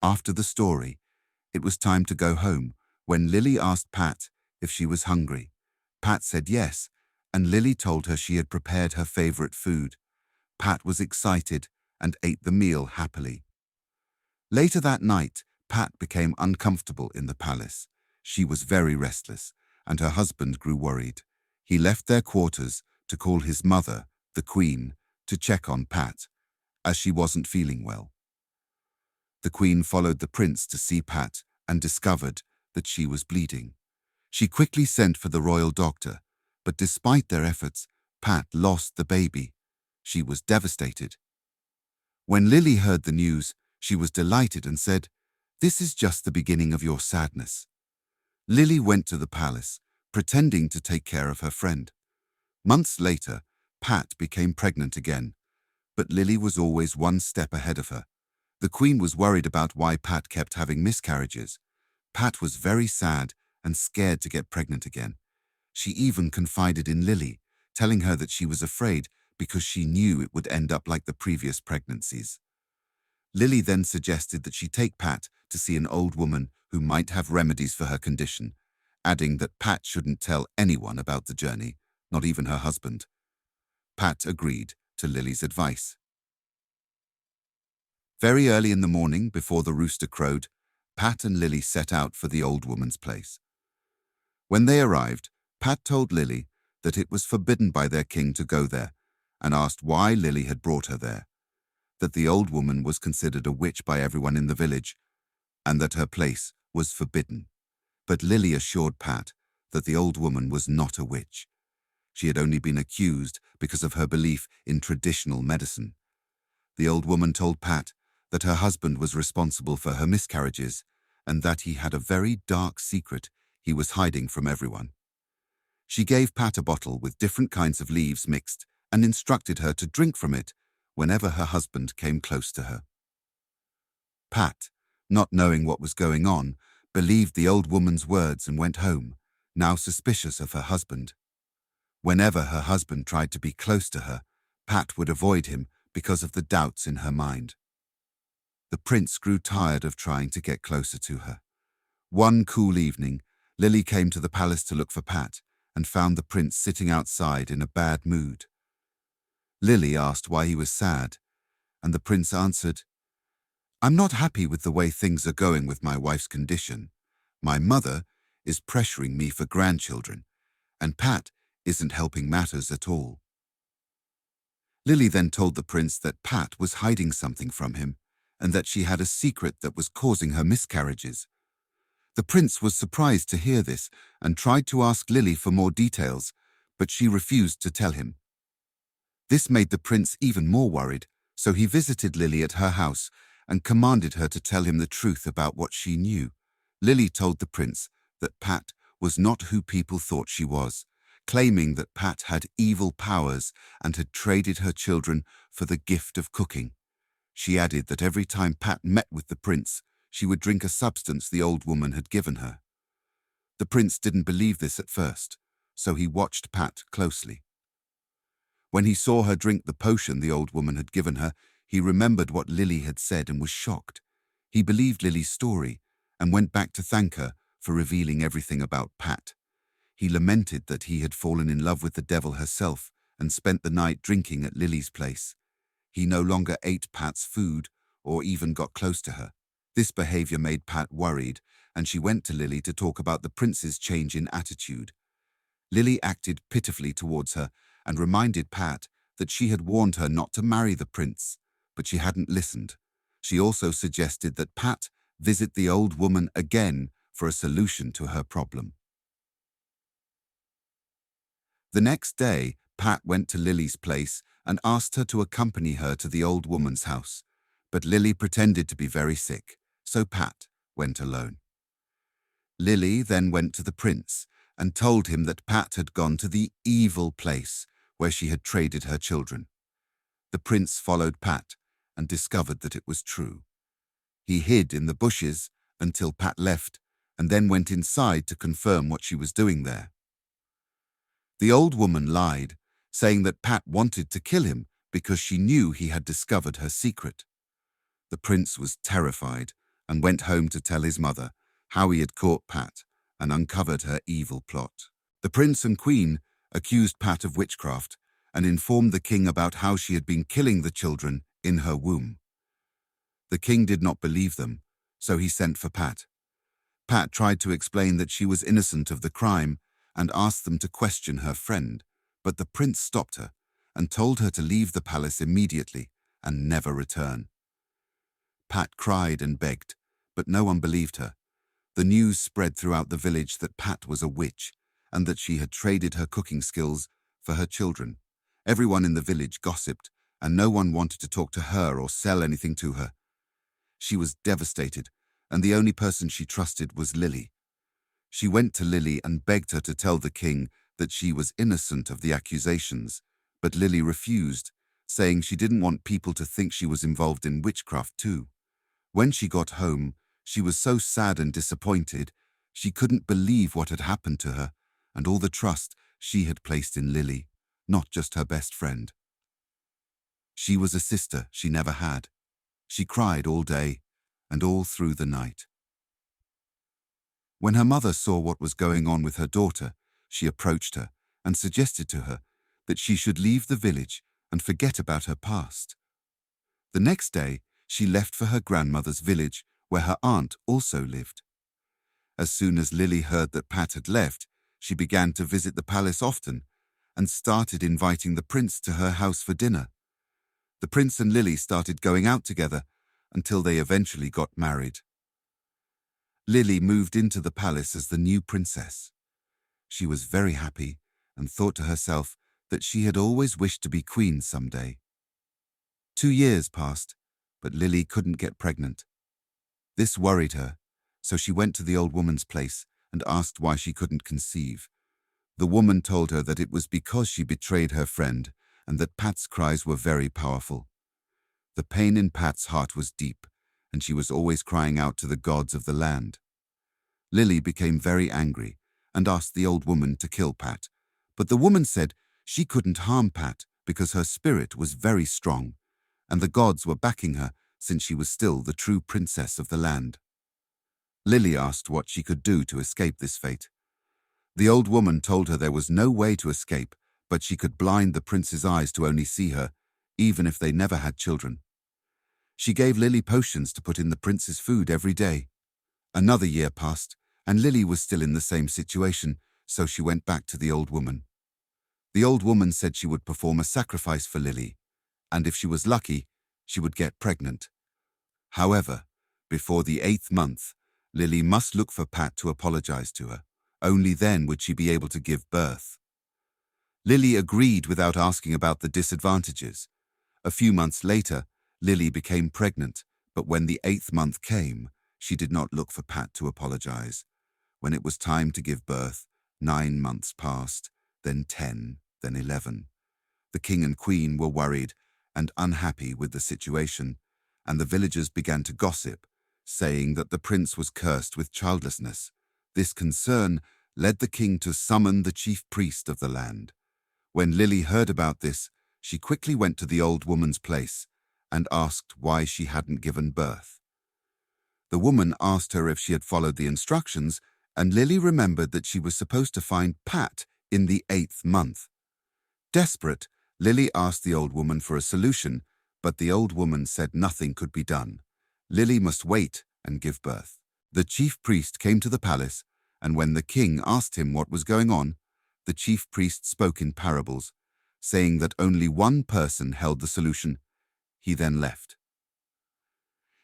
After the story, it was time to go home when Lily asked Pat if she was hungry. Pat said yes, and Lily told her she had prepared her favorite food. Pat was excited and ate the meal happily. Later that night, Pat became uncomfortable in the palace. She was very restless, and her husband grew worried. He left their quarters to call his mother, the Queen, to check on Pat, as she wasn't feeling well. The Queen followed the prince to see Pat and discovered that she was bleeding. She quickly sent for the royal doctor, but despite their efforts, Pat lost the baby. She was devastated. When Lily heard the news, she was delighted and said, "This is just the beginning of your sadness." Lily went to the palace, pretending to take care of her friend. Months later, Pat became pregnant again, but Lily was always one step ahead of her. The Queen was worried about why Pat kept having miscarriages. Pat was very sad and scared to get pregnant again. She even confided in Lily, telling her that she was afraid because she knew it would end up like the previous pregnancies. Lily then suggested that she take Pat to see an old woman who might have remedies for her condition, adding that Pat shouldn't tell anyone about the journey, not even her husband. Pat agreed to Lily's advice. Very early in the morning, before the rooster crowed, Pat and Lily set out for the old woman's place. When they arrived, Pat told Lily that it was forbidden by their king to go there, and asked why Lily had brought her there, that the old woman was considered a witch by everyone in the village, and that her place was forbidden. But Lily assured Pat that the old woman was not a witch. She had only been accused because of her belief in traditional medicine. The old woman told Pat that her husband was responsible for her miscarriages and that he had a very dark secret he was hiding from everyone. She gave Pat a bottle with different kinds of leaves mixed and instructed her to drink from it whenever her husband came close to her. Pat, not knowing what was going on, believed the old woman's words and went home, now suspicious of her husband. Whenever her husband tried to be close to her, Pat would avoid him because of the doubts in her mind. The prince grew tired of trying to get closer to her. One cool evening, Lily came to the palace to look for Pat and found the prince sitting outside in a bad mood. Lily asked why he was sad, and the prince answered, "I'm not happy with the way things are going with my wife's condition. My mother is pressuring me for grandchildren, and Pat isn't helping matters at all." Lily then told the prince that Pat was hiding something from him, and that she had a secret that was causing her miscarriages. The prince was surprised to hear this and tried to ask Lily for more details, but she refused to tell him. This made the prince even more worried, so he visited Lily at her house and commanded her to tell him the truth about what she knew. Lily told the prince that Pat was not who people thought she was, claiming that Pat had evil powers and had traded her children for the gift of cooking. She added that every time Pat met with the prince, she would drink a substance the old woman had given her. The prince didn't believe this at first, so he watched Pat closely. When he saw her drink the potion the old woman had given her, he remembered what Lily had said and was shocked. He believed Lily's story and went back to thank her for revealing everything about Pat. He lamented that he had fallen in love with the devil herself and spent the night drinking at Lily's place. He no longer ate Pat's food or even got close to her. This behavior made Pat worried, and she went to Lily to talk about the prince's change in attitude. Lily acted pitifully towards her and reminded Pat that she had warned her not to marry the prince, but she hadn't listened. She also suggested that Pat visit the old woman again for a solution to her problem. The next day, Pat went to Lily's place and asked her to accompany her to the old woman's house, but Lily pretended to be very sick, so Pat went alone. Lily then went to the prince and told him that Pat had gone to the evil place where she had traded her children. The prince followed Pat and discovered that it was true. He hid in the bushes until Pat left and then went inside to confirm what she was doing there. The old woman lied, saying that Pat wanted to kill him because she knew he had discovered her secret. The prince was terrified and went home to tell his mother how he had caught Pat and uncovered her evil plot. The prince and queen accused Pat of witchcraft and informed the king about how she had been killing the children in her womb. The king did not believe them, so he sent for Pat. Pat tried to explain that she was innocent of the crime and asked them to question her friend, but the prince stopped her and told her to leave the palace immediately and never return. Pat cried and begged, but no one believed her. The news spread throughout the village that Pat was a witch and that she had traded her cooking skills for her children. Everyone in the village gossiped, and no one wanted to talk to her or sell anything to her. She was devastated, and the only person she trusted was Lily. She went to Lily and begged her to tell the king that she was innocent of the accusations, but Lily refused, saying she didn't want people to think she was involved in witchcraft too. When she got home, she was so sad and disappointed, she couldn't believe what had happened to her and all the trust she had placed in Lily, not just her best friend. She was a sister she never had. She cried all day and all through the night. When her mother saw what was going on with her daughter, she approached her and suggested to her that she should leave the village and forget about her past. The next day, she left for her grandmother's village, where her aunt also lived. As soon as Lily heard that Pat had left, she began to visit the palace often and started inviting the prince to her house for dinner. The prince and Lily started going out together until they eventually got married. Lily moved into the palace as the new princess. She was very happy and thought to herself that she had always wished to be queen someday. 2 years passed, but Lily couldn't get pregnant. This worried her, so she went to the old woman's place and asked why she couldn't conceive. The woman told her that it was because she betrayed her friend and that Pat's cries were very powerful. The pain in Pat's heart was deep, and she was always crying out to the gods of the land. Lily became very angry and asked the old woman to kill Pat, but the woman said she couldn't harm Pat because her spirit was very strong, and the gods were backing her since she was still the true princess of the land. Lily asked what she could do to escape this fate. The old woman told her there was no way to escape, but she could blind the prince's eyes to only see her, even if they never had children. She gave Lily potions to put in the prince's food every day. Another year passed, and Lily was still in the same situation, so she went back to the old woman. The old woman said she would perform a sacrifice for Lily, and if she was lucky, she would get pregnant. However, before the 8th month, Lily must look for Pat to apologize to her. Only then would she be able to give birth. Lily agreed without asking about the disadvantages. A few months later, Lily became pregnant, but when the 8th month came, she did not look for Pat to apologize. When it was time to give birth, 9 months passed, then 10, then 11. The king and queen were worried and unhappy with the situation, and the villagers began to gossip, saying that the prince was cursed with childlessness. This concern led the king to summon the chief priest of the land. When Lily heard about this, she quickly went to the old woman's place and asked why she hadn't given birth. The woman asked her if she had followed the instructions, and Lily remembered that she was supposed to find Pat in the 8th month. Desperate, Lily asked the old woman for a solution, but the old woman said nothing could be done. Lily must wait and give birth. The chief priest came to the palace, and when the king asked him what was going on, the chief priest spoke in parables, saying that only one person held the solution. He then left.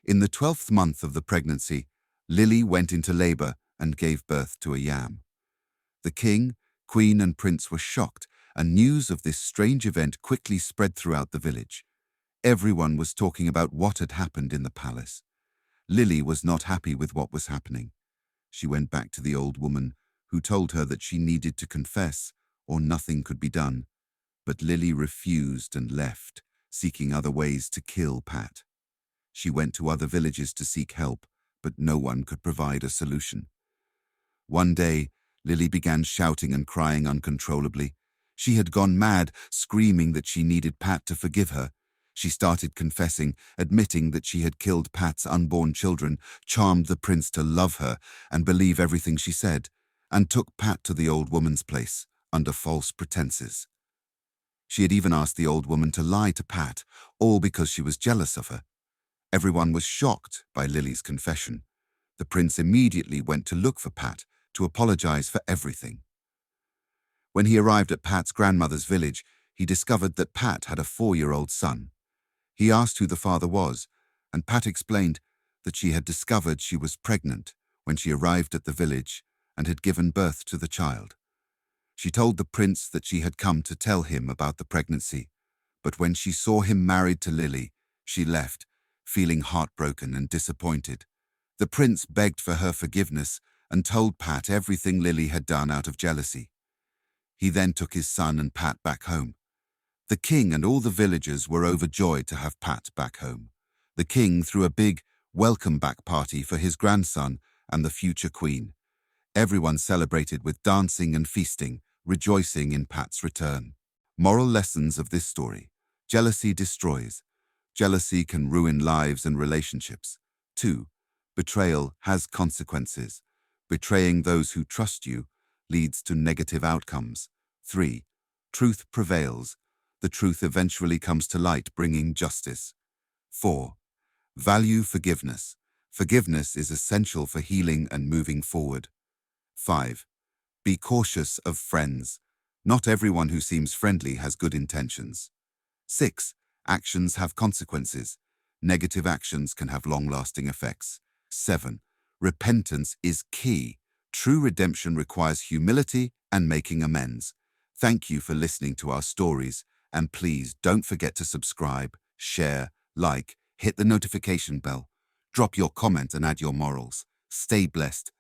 In the 12th month of the pregnancy, Lily went into labor and gave birth to a yam. The king, queen, and prince were shocked, and news of this strange event quickly spread throughout the village. Everyone was talking about what had happened in the palace. Lily was not happy with what was happening. She went back to the old woman, who told her that she needed to confess or nothing could be done. But Lily refused and left, seeking other ways to kill Pat. She went to other villages to seek help, but no one could provide a solution. One day, Lily began shouting and crying uncontrollably. She had gone mad, screaming that she needed Pat to forgive her. She started confessing, admitting that she had killed Pat's unborn children, charmed the prince to love her and believe everything she said, and took Pat to the old woman's place under false pretenses. She had even asked the old woman to lie to Pat, all because she was jealous of her. Everyone was shocked by Lily's confession. The prince immediately went to look for Pat to apologize for everything. When he arrived at Pat's grandmother's village, he discovered that Pat had a 4-year-old son. He asked who the father was, and Pat explained that she had discovered she was pregnant when she arrived at the village and had given birth to the child. She told the prince that she had come to tell him about the pregnancy, but when she saw him married to Lily, she left, feeling heartbroken and disappointed. The prince begged for her forgiveness and told Pat everything Lily had done out of jealousy. He then took his son and Pat back home. The king and all the villagers were overjoyed to have Pat back home. The king threw a big welcome back party for his grandson and the future queen. Everyone celebrated with dancing and feasting, rejoicing in Pat's return. Moral lessons of this story. Jealousy destroys. Jealousy can ruin lives and relationships. 2. Betrayal has consequences. Betraying those who trust you leads to negative outcomes. 3. Truth prevails. The truth eventually comes to light, bringing justice. 4. Value forgiveness. Forgiveness is essential for healing and moving forward. 5. Be cautious of friends. Not everyone who seems friendly has good intentions. 6. Actions have consequences. Negative actions can have long-lasting effects. 7. Repentance is key. True redemption requires humility and making amends. Thank you for listening to our stories, and please don't forget to subscribe, share, like, hit the notification bell, drop your comment and add your morals. Stay blessed